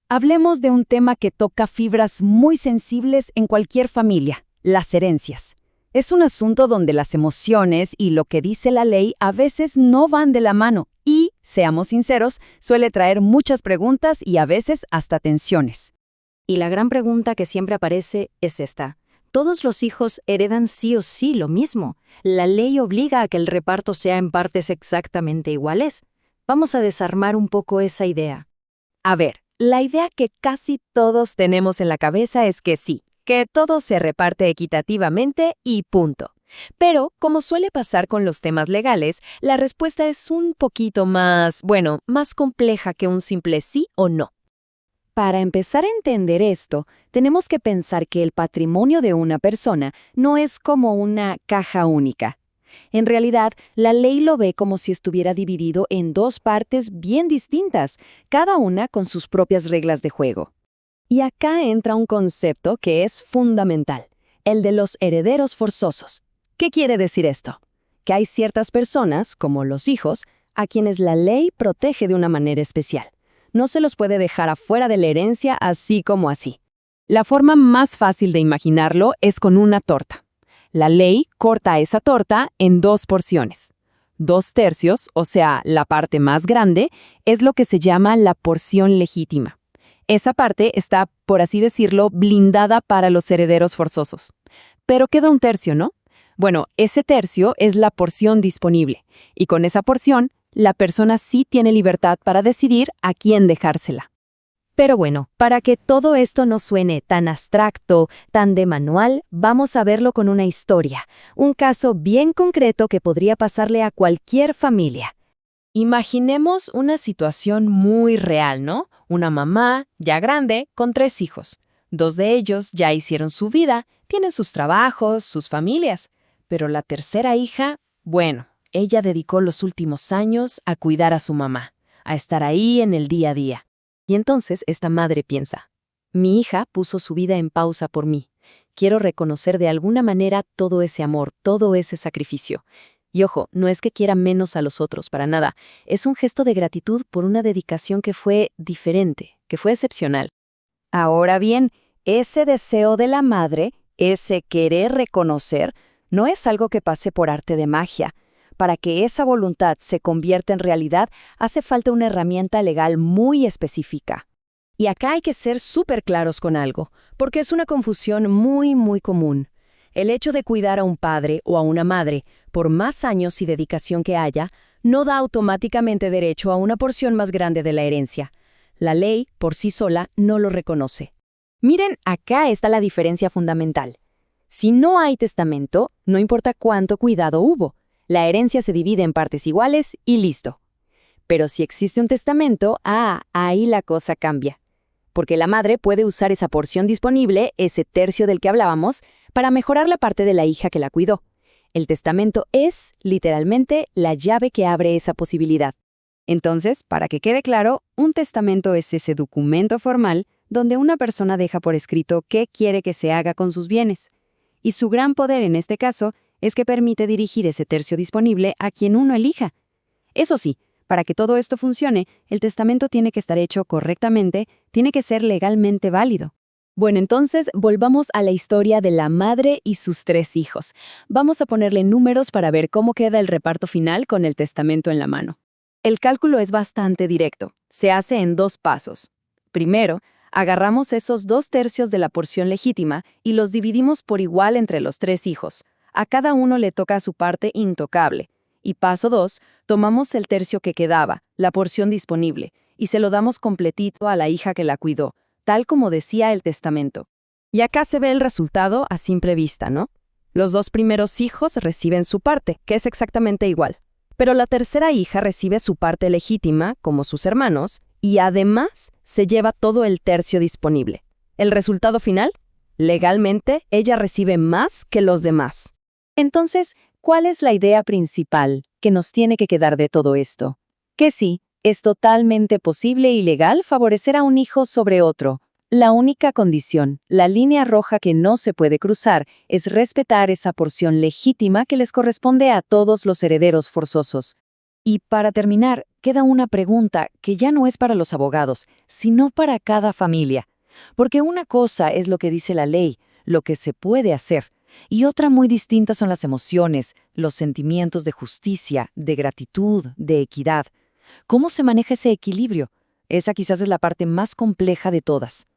Hablemos de un tema que toca fibras muy sensibles en cualquier familia, las herencias. Es un asunto donde las emociones y lo que dice la ley a veces no van de la mano y, seamos sinceros, suele traer muchas preguntas y a veces hasta tensiones. Y la gran pregunta que siempre aparece es esta. ¿Todos los hijos heredan sí o sí lo mismo? ¿La ley obliga a que el reparto sea en partes exactamente iguales? Vamos a desarmar un poco esa idea. A ver, la idea que casi todos tenemos en la cabeza es que sí, que todo se reparte equitativamente y punto. Pero, como suele pasar con los temas legales, la respuesta es un poquito más, más compleja que un simple sí o no. Para empezar a entender esto, tenemos que pensar que el patrimonio de una persona no es como una caja única. En realidad, la ley lo ve como si estuviera dividido en dos partes bien distintas, cada una con sus propias reglas de juego. Y acá entra un concepto que es fundamental, el de los herederos forzosos. ¿Qué quiere decir esto? Que hay ciertas personas, como los hijos, a quienes la ley protege de una manera especial. No se los puede dejar afuera de la herencia así como así. La forma más fácil de imaginarlo es con una torta. La ley corta esa torta en dos porciones. 2/3, o sea, la parte más grande, es lo que se llama la porción legítima. Esa parte está, por así decirlo, blindada para los herederos forzosos. Pero queda 1/3, ¿no? Bueno, ese tercio es la porción disponible, y con esa porción, la persona sí tiene libertad para decidir a quién dejársela. Pero bueno, para que todo esto no suene tan abstracto, tan de manual, vamos a verlo con una historia, un caso bien concreto que podría pasarle a cualquier familia. Imaginemos una situación muy real, ¿no? Una mamá, ya grande, con 3 hijos. 2 de ellos ya hicieron su vida, tienen sus trabajos, sus familias. Pero la tercera hija, ella dedicó los últimos años a cuidar a su mamá, a estar ahí en el día a día. Y entonces esta madre piensa, mi hija puso su vida en pausa por mí. Quiero reconocer de alguna manera todo ese amor, todo ese sacrificio. Y ojo, no es que quiera menos a los otros, para nada. Es un gesto de gratitud por una dedicación que fue diferente, que fue excepcional. Ahora bien, ese deseo de la madre, ese querer reconocer, no es algo que pase por arte de magia. Para que esa voluntad se convierta en realidad, hace falta una herramienta legal muy específica. Y acá hay que ser súper claros con algo, porque es una confusión muy común. El hecho de cuidar a un padre o a una madre, por más años y dedicación que haya, no da automáticamente derecho a una porción más grande de la herencia. La ley, por sí sola, no lo reconoce. Miren, acá está la diferencia fundamental. Si no hay testamento, no importa cuánto cuidado hubo. La herencia se divide en partes iguales y listo. Pero si existe un testamento, ahí la cosa cambia. Porque la madre puede usar esa porción disponible, ese tercio del que hablábamos, para mejorar la parte de la hija que la cuidó. El testamento es, literalmente, la llave que abre esa posibilidad. Entonces, para que quede claro, un testamento es ese documento formal donde una persona deja por escrito qué quiere que se haga con sus bienes. Y su gran poder en este caso es que permite dirigir ese tercio disponible a quien uno elija. Eso sí, para que todo esto funcione, el testamento tiene que estar hecho correctamente, tiene que ser legalmente válido. Bueno, entonces volvamos a la historia de la madre y sus 3 hijos. Vamos a ponerle números para ver cómo queda el reparto final con el testamento en la mano. El cálculo es bastante directo. Se hace en 2 pasos. Primero, agarramos esos 2/3 de la porción legítima y los dividimos por igual entre los 3 hijos. A cada uno le toca su parte intocable. Y paso 2, tomamos el tercio que quedaba, la porción disponible, y se lo damos completito a la hija que la cuidó, tal como decía el testamento. Y acá se ve el resultado a simple vista, ¿no? Los 2 primeros hijos reciben su parte, que es exactamente igual. Pero la tercera hija recibe su parte legítima, como sus hermanos, y además se lleva todo el tercio disponible. ¿El resultado final? Legalmente, ella recibe más que los demás. Entonces, ¿cuál es la idea principal que nos tiene que quedar de todo esto? Que sí, es totalmente posible y legal favorecer a un hijo sobre otro. La única condición, la línea roja que no se puede cruzar, es respetar esa porción legítima que les corresponde a todos los herederos forzosos. Y para terminar, queda una pregunta que ya no es para los abogados, sino para cada familia. Porque una cosa es lo que dice la ley, lo que se puede hacer, y otra muy distinta son las emociones, los sentimientos de justicia, de gratitud, de equidad. ¿Cómo se maneja ese equilibrio? Esa quizás es la parte más compleja de todas.